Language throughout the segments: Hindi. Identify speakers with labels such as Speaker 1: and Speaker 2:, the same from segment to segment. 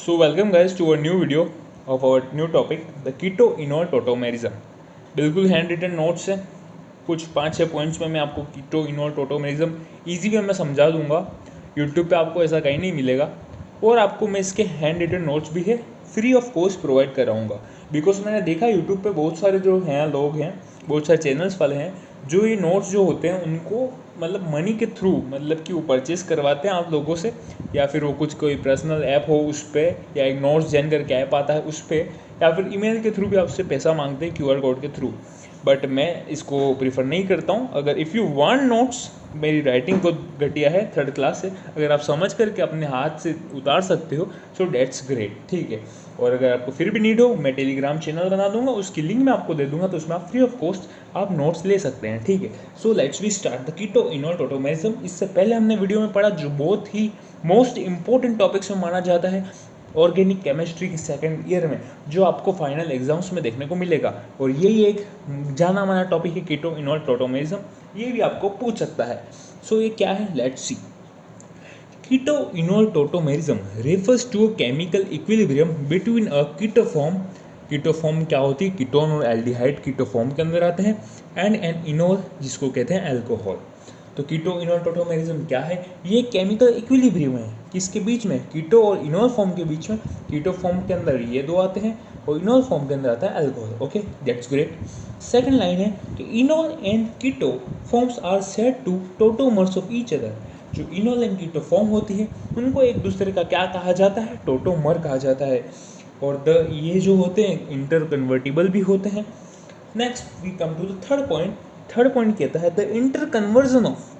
Speaker 1: So welcome guys to a new video of our new topic, the keto enol tautomerism। बिल्कुल हैंड रिटन नोट्स है, कुछ 5-6 पॉइंट्स में मैं आपको keto enol tautomerism easy way में समझा दूंगा। यूट्यूब पे आपको ऐसा कहीं नहीं मिलेगा और आपको मैं इसके हैंड रिटन नोट्स भी है फ्री ऑफ कॉस्ट प्रोवाइड कराऊंगा। बिकॉज मैंने देखा यूट्यूब पे बहुत सारे जो हैं लोग हैं, बहुत सारे चैनल्स वाले हैं जो ये नोट्स जो होते हैं उनको मतलब मनी के थ्रू मतलब कि वो परचेस करवाते हैं आप लोगों से, या फिर वो कुछ कोई पर्सनल ऐप हो उस पर, या एक नोट्स जैन करके ऐप आता है उस पर, या फिर ईमेल के थ्रू भी आपसे पैसा मांगते हैं QR कोड के थ्रू। बट मैं इसको प्रीफर नहीं करता हूँ। अगर इफ़ यू वांट नोट्स, मेरी राइटिंग बहुत घटिया है, 3rd क्लास से, अगर आप समझ करके अपने हाथ से उतार सकते हो सो डेट्स ग्रेट, ठीक है। और अगर आपको फिर भी नीड हो, मैं टेलीग्राम चैनल बना दूंगा, उसकी लिंक मैं आपको दे दूंगा, तो उसमें आप फ्री ऑफ कॉस्ट आप नोट्स ले सकते हैं, ठीक है। So let's we start the keto enol tautomerism. इससे पहले हमने वीडियो में पढ़ा जो बहुत ही मोस्ट इंपॉर्टेंट टॉपिक्स में माना जाता है ऑर्गेनिक केमिस्ट्री के 2nd ईयर में, जो आपको फाइनल एग्जाम्स में देखने को मिलेगा। और यही एक जाना माना टॉपिक है कीटो इनोल टोटोमेरिज्म, ये भी आपको पूछ सकता है। सो ये क्या है, let's see. Keto enol tautomerism refers to a chemical equilibrium between a keto form. Keto form क्या होती है, कीटोन और एल्डिहाइड कीटोफॉर्म के अंदर आते हैं, एंड एन इनोल जिसको कहते हैं अल्कोहल। तो कीटो इनोल टोटोमेरिज्म क्या है, ये केमिकल इक्विलिब्रियम है किसके बीच में, कीटो और इनोल फॉर्म के बीच में। कीटो फॉर्म के अंदर ये दो आते हैं और इनोल फॉर्म के अंदर आता है alcohol. Okay, that's great. Second line है कि enol and keto forms are said to tautomers of each other. जो इनोल एंड कीटो फॉर्म होती है उनको एक दूसरे का क्या कहा जाता है, टोटोमर कहा जाता है। और ये जो होते हैं इंटर कन्वर्टिबल भी होते हैं। Next we come to the third point. Third point कहता है the inter conversion of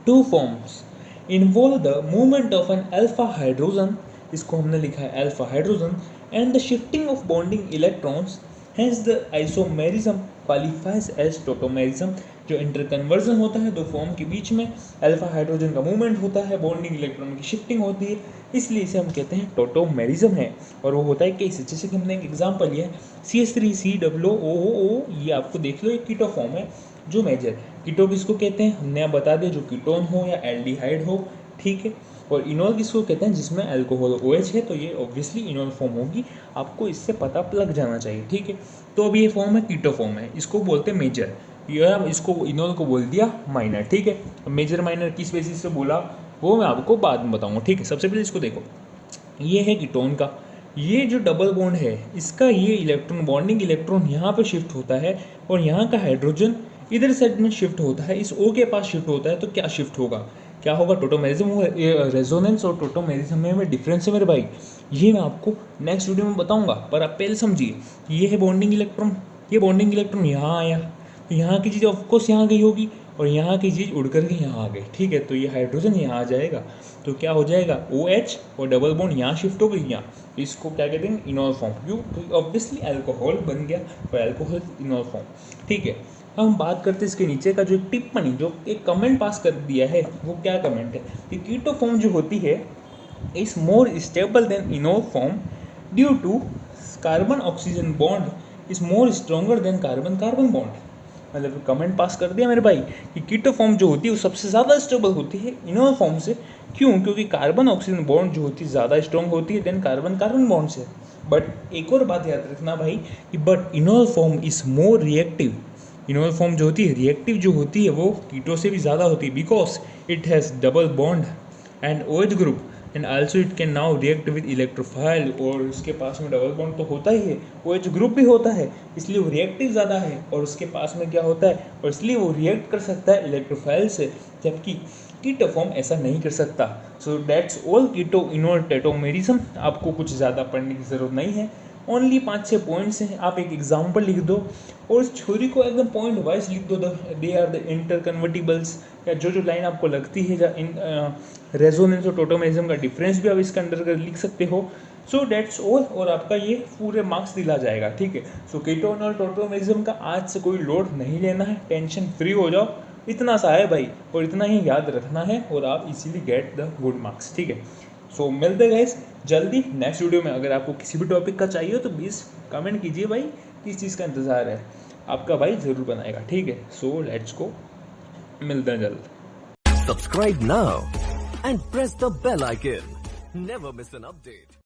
Speaker 1: two forms involve the movement of an alpha hydrogen, इसको हमने लिखा है alpha hydrogen, and the shifting of bonding electrons, hence the isomerism qualifies as tautomerism. जो इंटर कन्वर्जन होता है दो फॉर्म के बीच में, अल्फा हाइड्रोजन का मूवमेंट होता है, बॉन्डिंग इलेक्ट्रॉन की शिफ्टिंग होती है, इसलिए इसे हम कहते हैं टोटोमेरिज्म है। और वो होता है कैसे, जैसे कि हमने एक एग्जांपल लिया है CH3COOO, ये आपको देख लो, एक कीटो फॉर्म है जो मेजर। कीटो किसको कहते हैं हमने आप बता दिया, जो कीटोन हो या एल्डिहाइड हो, ठीक है। और इनोल किसको कहते हैं, जिसमें अल्कोहल OH है, तो ये ऑब्वियसली इनोल फॉर्म होगी, आपको इससे पता लग जाना चाहिए, ठीक है। तो अब ये फॉर्म है कीटो फॉर्म है, इसको बोलते हैं मेजर, या इसको इनोल को बोल दिया माइनर, ठीक है। मेजर माइनर किस बेसिस से बोला वो मैं आपको बाद में बताऊंगा, ठीक है। सबसे पहले इसको देखो, ये है कीटोन का, ये जो डबल बॉन्ड है इसका ये इलेक्ट्रॉन, बॉन्डिंग इलेक्ट्रॉन यहाँ पे शिफ्ट होता है और यहाँ का हाइड्रोजन इधर साइड में शिफ्ट होता है, इस O के पास शिफ्ट होता है। तो क्या शिफ्ट होगा, क्या होगा, टोटोमेरिज्म होगा। रेजोनेंस और टोटोमेरिज्म में डिफरेंस है मेरे भाई, ये मैं आपको नेक्स्ट वीडियो में बताऊंगा। पर आप पहले समझिए, ये है बॉन्डिंग इलेक्ट्रॉन, ये बॉन्डिंग इलेक्ट्रॉन यहाँ आया, तो यहाँ की चीज़ ऑफकोर्स यहाँ गई होगी और यहाँ की चीज़ उड़ करके यहाँ आ गई, ठीक है। तो ये हाइड्रोजन यहाँ आ जाएगा, तो क्या हो जाएगा, OH और डबल बॉन्ड यहाँ शिफ्ट हो गई यहाँ, इसको क्या कहते हैं, इनोल फॉर्म। क्यों, तो ऑब्वियसली अल्कोहल बन गया और अल्कोहल इनोल फॉर्म, ठीक है। अब हम बात करते हैं इसके नीचे का, जो टिप्पणी, जो एक कमेंट पास कर दिया है, वो क्या कमेंट है कि कीटो फॉर्म जो होती है is more stable than enol form due to carbon oxygen bond is more stronger than carbon carbon bond. मतलब कमेंट पास कर दिया मेरे भाई कि कीटो फॉर्म जो होती है वो सबसे ज़्यादा स्टेबल होती है इनोल फॉर्म से। क्यों, क्योंकि कार्बन ऑक्सीजन बॉन्ड जो होती है ज़्यादा स्ट्रॉन्ग होती है देन कार्बन कार्बन बॉन्ड से। बट एक और बात याद रखना भाई कि but enol form is more reactive. Enol form जो होती है रिएक्टिव जो होती है वो कीटो से भी ज़्यादा होती है, because it has double bond and OH group, and also it can now react with electrophile. और उसके पास में डबल बॉन्ड तो होता ही है, OH ग्रुप भी होता है, इसलिए वो रिएक्टिव ज़्यादा है। और उसके पास में क्या होता है, और इसलिए वो रिएक्ट कर सकता है इलेक्ट्रोफाइल से, जबकि कीटो फॉर्म ऐसा नहीं कर सकता। So that's all keto enol tautomerism. आपको कुछ ज़्यादा पढ़ने की ज़रूरत नहीं है, ओनली 5-6 पॉइंट्स हैं। आप एक एग्जाम्पल लिख दो और इस थ्योरी को एकदम पॉइंट वाइज लिख दो, दे आर द इंटर कन्वर्टिबल्स, या जो लाइन आपको लगती है, या इन रेजोनेंस और टोटोमेरिज्म का डिफरेंस भी आप इसके अंदर लिख सकते हो। सो डेट्स ऑल, और आपका ये पूरे मार्क्स दिला जाएगा, ठीक है। सो कीटो इनोल टोटोमेरिज्म का आज से कोई लोड नहीं लेना है, टेंशन फ्री हो जाओ, इतना सा है भाई, और इतना ही याद रखना है और आप easily get the good marks, ठीक है। सो मिलते हैं गाइस जल्दी नेक्स्ट वीडियो में। अगर आपको किसी भी टॉपिक का चाहिए तो प्लीज़ कमेंट कीजिए भाई, किस चीज़ का इंतज़ार है, आपका भाई ज़रूर बनाएगा, ठीक है। सो लेट्स गो, मिलते हैं जल्द।
Speaker 2: Subscribe now and press the bell icon, never miss an update.